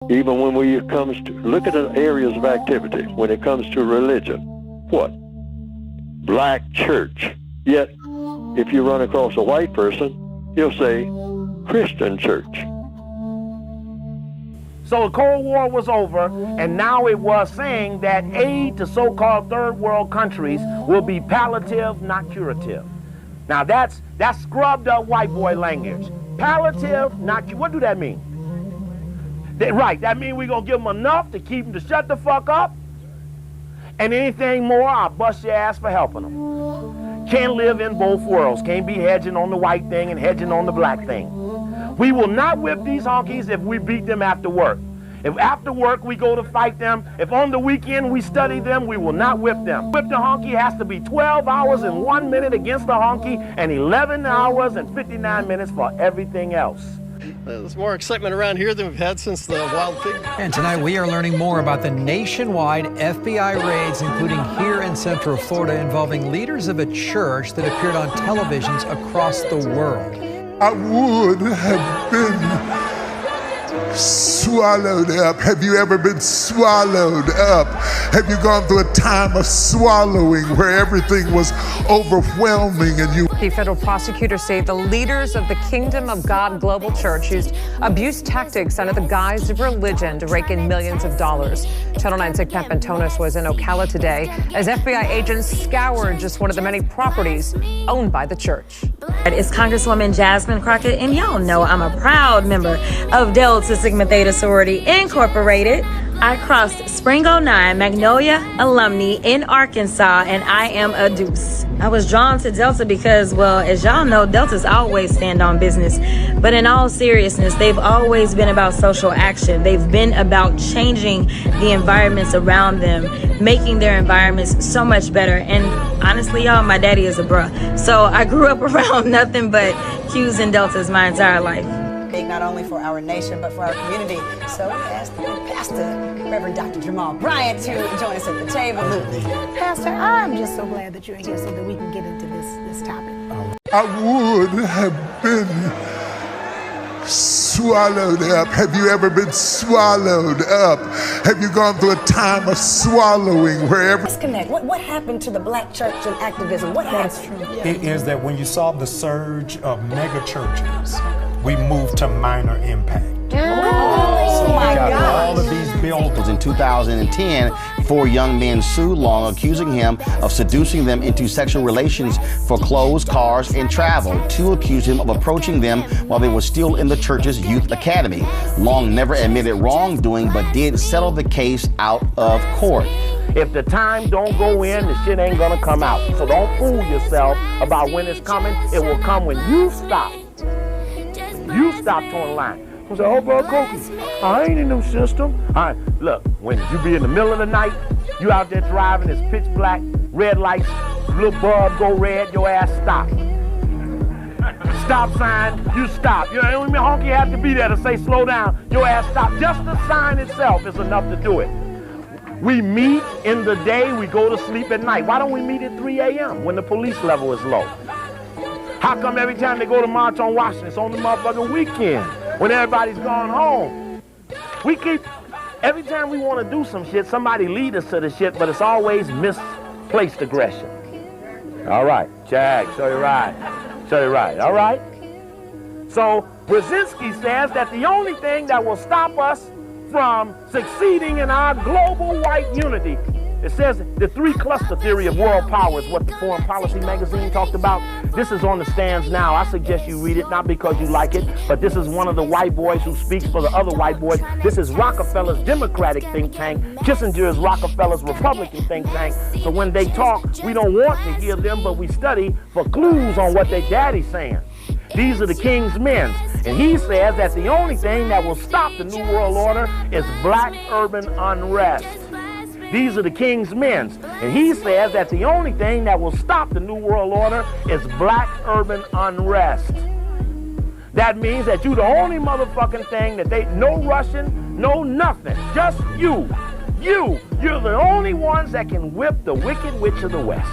Even when it comes to, look at the areas of activity, when it comes to religion, what? Black church. Yet, if you run across a white person, he'll say Christian church. So the Cold War was over, and now it was saying that aid to so-called third world countries will be palliative, not curative. Now that's scrubbed up white boy language. Palliative, not curative. What do that mean? Right, that means we're going to give them enough to keep them to shut the fuck up, and anything more, I'll bust your ass for helping them. Can't live in both worlds. Can't be hedging on the white thing and hedging on the black thing. We will not whip these honkies if we beat them after work. If after work we go to fight them, if on the weekend we study them, we will not whip them. Whip the honky has to be 12 hours and 1 minute against the honky and 11 hours and 59 minutes for everything else. There's more excitement around here than we've had since the Wild Pig. And tonight we are learning more about the nationwide FBI raids, including here in Central Florida, involving leaders of a church that appeared on televisions across the world. I would have been swallowed up. Have you ever been swallowed up? Have you gone through a time of swallowing where everything was overwhelming and you... The federal prosecutors say the leaders of the Kingdom of God Global Church used abuse tactics under the guise of religion to rake in millions of dollars. Channel 9's Pat Antonis was in Ocala today as FBI agents scoured just one of the many properties owned by the church. It's Congresswoman Jasmine Crockett, and y'all know I'm a proud member of Delta Sigma Theta Sorority Incorporated. I crossed Spring 09 Magnolia Alumni in Arkansas, and I am a deuce. I was drawn to Delta because, well, as y'all know, Deltas always stand on business. But in all seriousness, they've always been about social action. They've been about changing the environments around them, making their environments so much better. And honestly, y'all, my daddy is a bruh. So I grew up around nothing but Qs and Deltas my entire life. Not only for our nation, but for our community. So we asked the Pastor, Reverend Dr. Jamal Bryant, to join us at the table. Pastor, I'm just so glad that you're here so that we can get into this topic. I would have been swallowed up. Have you ever been swallowed up? Have you gone through a time of swallowing wherever? Disconnect. What happened to the black church and activism? What happened? It is that when you saw the surge of mega churches, we moved to minor impact. Oh my God. All of these buildings. In 2010, 4 young men sued Long, accusing him of seducing them into sexual relations for clothes, cars, and travel. 2 accused him of approaching them while they were still in the church's youth academy. Long never admitted wrongdoing, but did settle the case out of court. If the time don't go in, the shit ain't gonna come out. So don't fool yourself about when it's coming. It will come when you stop. You stop towing the line. I say, oh, bro, Cokie, I ain't in no system. All right, look, when you be in the middle of the night, you out there driving, it's pitch black, red lights, little bulb go red, your ass stop. Stop sign, you stop. You know, even honky have to be there to say slow down, your ass stop. Just the sign itself is enough to do it. We meet in the day, we go to sleep at night. Why don't we meet at 3 a.m. when the police level is low? How come every time they go to March on Washington, it's on the motherfucking weekend when everybody's gone home? We keep, every time we want to do some shit, somebody lead us to the shit, but it's always misplaced aggression. All right, Jag, show you right. Show you right, all right? So Brzezinski says that the only thing that will stop us from succeeding in our global white unity, it says the 3 cluster theory of world power is what the Foreign Policy magazine talked about. This is on the stands now. I suggest you read it, not because you like it, but this is one of the white boys who speaks for the other white boys. This is Rockefeller's Democratic think tank. Kissinger is Rockefeller's Republican think tank. So when they talk, we don't want to hear them, but we study for clues on what their daddy's saying. These are the king's men. And he says that the only thing that will stop the New World Order is black urban unrest. These are the king's men. And he says that the only thing that will stop the New World Order is black urban unrest. That means that you the only motherfucking thing that they, no Russian, no nothing, just you. You're the only ones that can whip the wicked witch of the West.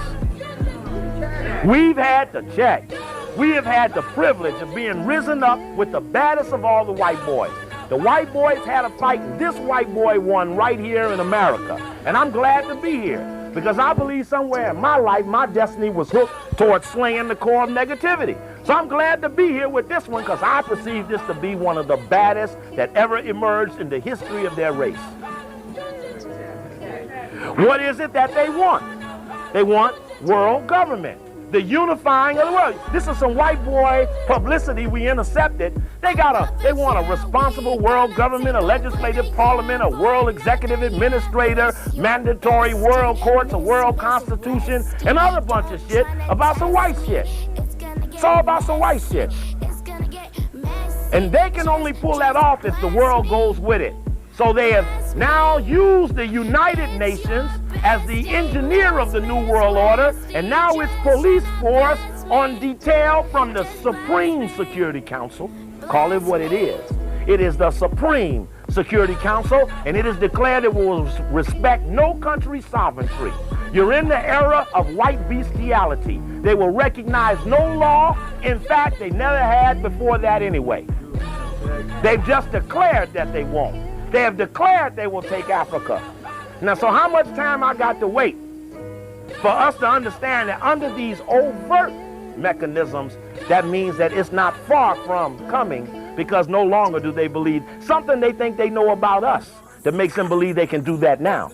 We've had to check. We have had the privilege of being risen up with the baddest of all the white boys. The white boys had a fight, and this white boy won right here in America. And I'm glad to be here, because I believe somewhere in my life, my destiny was hooked towards slaying the core of negativity. So I'm glad to be here with this one, because I perceive this to be one of the baddest that ever emerged in the history of their race. What is it that they want? They want world government, the unifying of the world. This is some white boy publicity we intercepted. They want a responsible world government, a legislative parliament, a world executive administrator, mandatory world courts, a world constitution, and other bunch of shit about some white shit. It's all about some white shit. And they can only pull that off if the world goes with it. So they have now used the United Nations as the engineer of the New World Order, and now its police force on detail from the Supreme Security Council. Call it what it is. It is the Supreme Security Council, and it is declared it will respect no country's sovereignty. You're in the era of white bestiality. They will recognize no law. In fact, they never had before that anyway. They've just declared that they won't. They have declared they will take Africa. Now, so how much time I got to wait for us to understand that under these overt mechanisms, that means that it's not far from coming, because no longer do they believe something they think they know about us that makes them believe they can do that now.